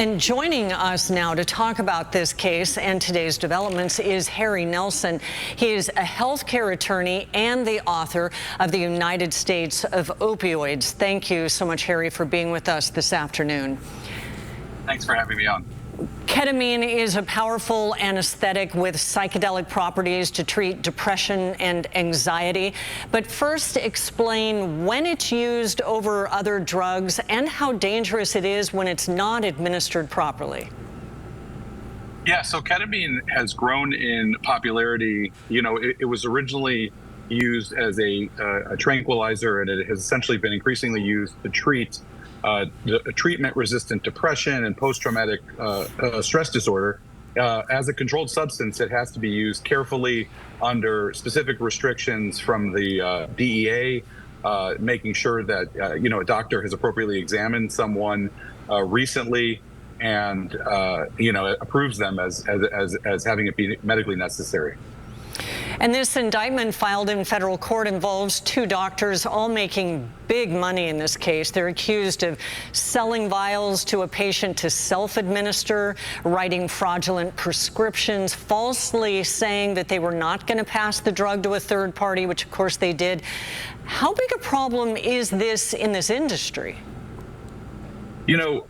And joining us now to talk about this case and today's developments is Harry Nelson. He is a healthcare attorney and the author of the United States of Opioids. Thank you so much, Harry, for being with us this afternoon. Thanks for having me on. Ketamine is a powerful anesthetic with psychedelic properties to treat depression and anxiety. But first, explain when it's used over other drugs and how dangerous it is when it's not administered properly. Yeah, so ketamine has grown in popularity. You know, it was originally used as a tranquilizer, and it has essentially been increasingly used to treat treatment-resistant depression and post-traumatic stress disorder. As a controlled substance, it has to be used carefully under specific restrictions from the DEA, making sure that a doctor has appropriately examined someone recently and approves them as having it be medically necessary. And this indictment filed in federal court involves two doctors all making big money in this case. They're accused of selling vials to a patient to self-administer, writing fraudulent prescriptions, falsely saying that they were not going to pass the drug to a third party, which of course they did. How big a problem is this in this industry? You know,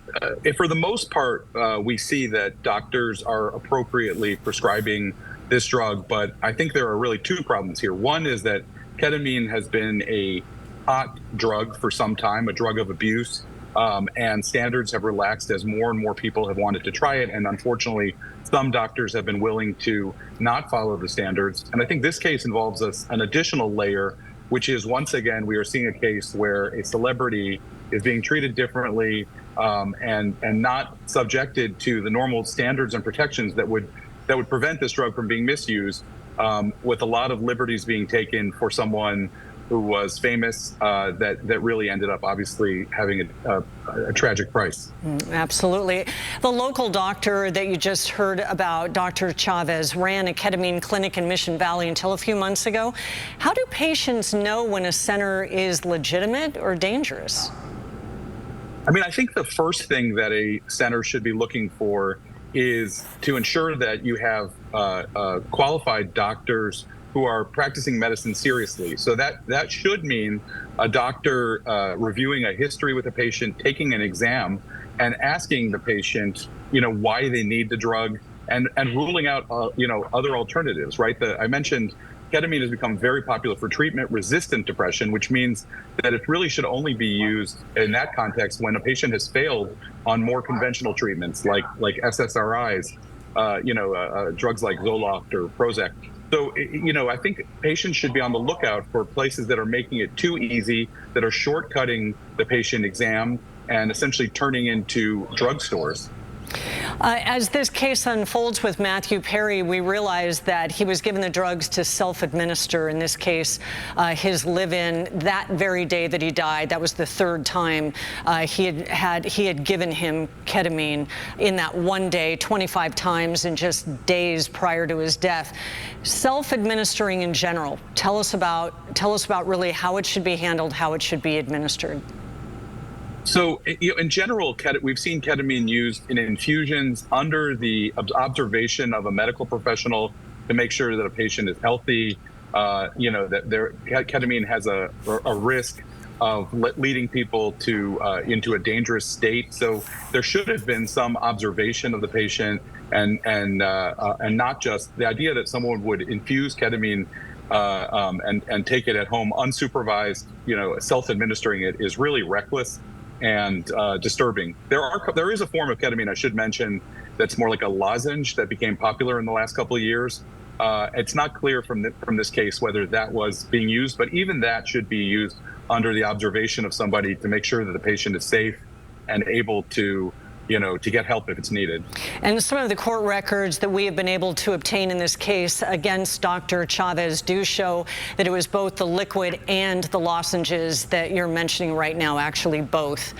for the most part, we see that doctors are appropriately prescribing this drug, but I think there are really two problems here. One is that ketamine has been a hot drug for some time, a drug of abuse, and standards have relaxed as more and more people have wanted to try it. And unfortunately, some doctors have been willing to not follow the standards. And I think this case involves an additional layer, which is, once again, we are seeing a case where a celebrity is being treated differently and not subjected to the normal standards and protections that would prevent this drug from being misused, with a lot of liberties being taken for someone who was famous that really ended up obviously having a tragic price. Absolutely. The local doctor that you just heard about, Dr. Chavez, ran a ketamine clinic in Mission Valley until a few months ago. How do patients know when a center is legitimate or dangerous? I mean, I think the first thing that a center should be looking for is to ensure that you have qualified doctors who are practicing medicine seriously. So that should mean a doctor reviewing a history with a patient, taking an exam, and asking the patient, why they need the drug, and ruling out, other alternatives. Right? I mentioned ketamine has become very popular for treatment-resistant depression, which means that it really should only be used in that context when a patient has failed on more conventional treatments like SSRIs, drugs like Zoloft or Prozac. So, I think patients should be on the lookout for places that are making it too easy, that are shortcutting the patient exam and essentially turning into drugstores. As this case unfolds with Matthew Perry, we realize that he was given the drugs to self-administer, in this case, his live-in, that very day that he died. That was the third time he had given him ketamine in that one day, 25 times in just days prior to his death. Self-administering in general, tell us about really how it should be handled, how it should be administered. So, in general, we've seen ketamine used in infusions under the observation of a medical professional to make sure that a patient is healthy. That ketamine has a risk of leading people into a dangerous state. So there should have been some observation of the patient, and not just the idea that someone would infuse ketamine and take it at home unsupervised. Self-administering it is really reckless and disturbing. There is a form of ketamine, I should mention, that's more like a lozenge that became popular in the last couple of years. It's not clear from this case whether that was being used, but even that should be used under the observation of somebody to make sure that the patient is safe and able to get help if it's needed. And some of the court records that we have been able to obtain in this case against Dr. Chavez do show that it was both the liquid and the lozenges that you're mentioning right now. Actually, both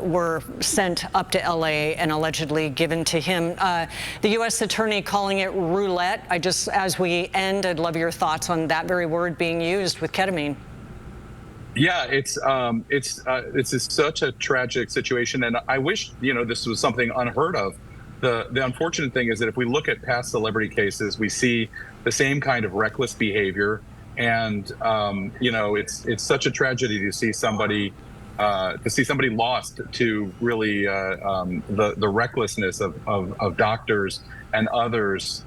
were sent up to LA and allegedly given to him. The U.S. attorney calling it roulette. As we end, I'd love your thoughts on that very word being used with ketamine. Yeah, it's such a tragic situation, and I wish this was something unheard of. The unfortunate thing is that if we look at past celebrity cases, we see the same kind of reckless behavior, and it's such a tragedy to see somebody lost to really the recklessness of doctors and others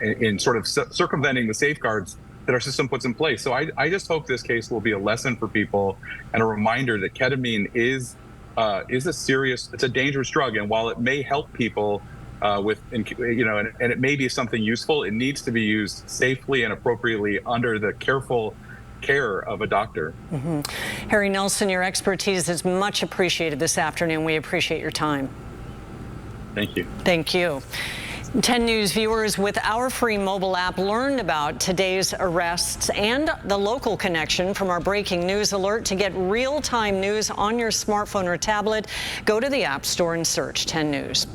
in sort of circumventing the safeguards that our system puts in place. So I just hope this case will be a lesson for people and a reminder that ketamine is it's a dangerous drug, and while it may help people and it may be something useful, it needs to be used safely and appropriately under the careful care of a doctor. Harry Nelson, your expertise is much appreciated this afternoon. We appreciate your time. Thank you. Thank you. 10 News viewers with our free mobile app learned about today's arrests and the local connection from our breaking news alert. To get real-time news on your smartphone or tablet, go to the App Store and search 10 News.